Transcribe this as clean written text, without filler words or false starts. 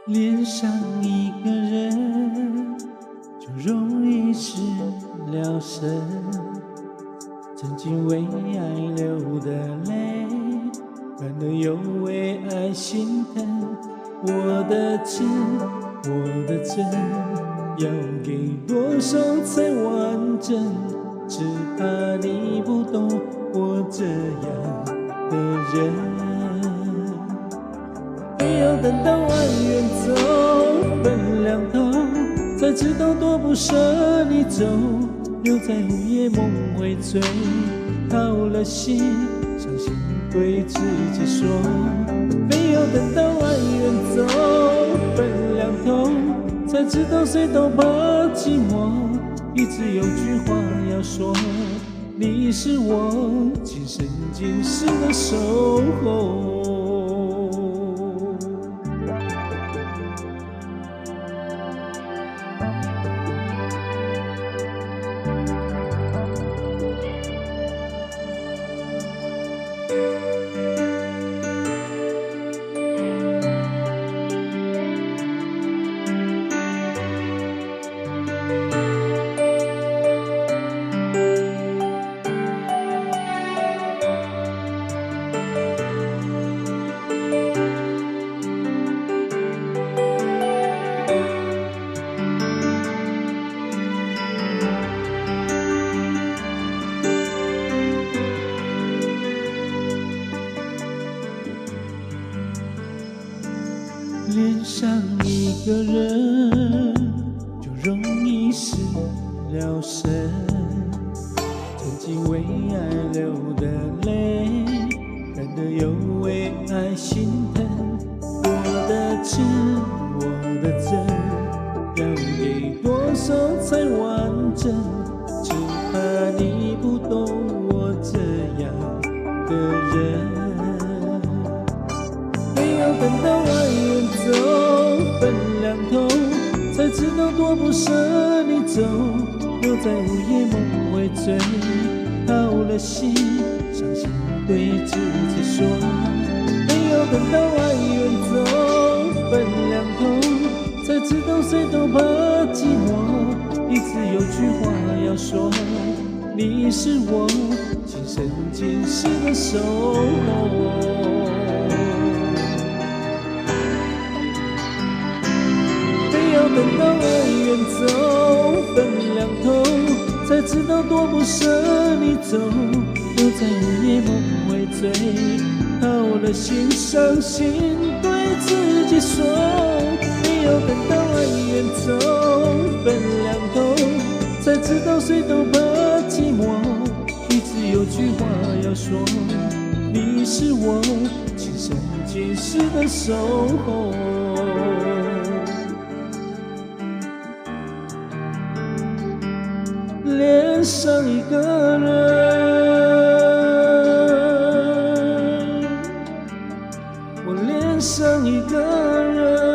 恋上一个人，就容易失了神。曾经为爱流的泪，反而又为爱心疼。我的痴，我的真，要给多少才完整？只怕你不懂我这样的人。非要等到爱远走，分两头，才知道多不舍你走，留在午夜梦回醉，掏了心，伤心对自己说。非要等到爱远走，分两头，才知道谁都怕寂寞，一直有句话要说，你是我今生今世的守候。恋上一个人，就容易失了神。曾经为爱流的泪，感得又为爱心疼。我的痴，我的真，要给多少才完整？只怕你不懂我这样的人。非要等到爱远走，分两头，才知道多不舍你走，留在午夜梦回醉，掏了心，伤心对自己说。非要等到爱远走，分两头，才知道谁都怕寂寞，一直有句话要说，你是我今生今世的守候。等到爱远走，分两头，才知道多不舍你走，留在午夜梦回醉，掏了心，伤心对自己说。非要等到爱远走，分两头，才知道谁都怕寂寞，一直有句话要说，你是我今生今世的守候。恋上一个人，我恋上一个人。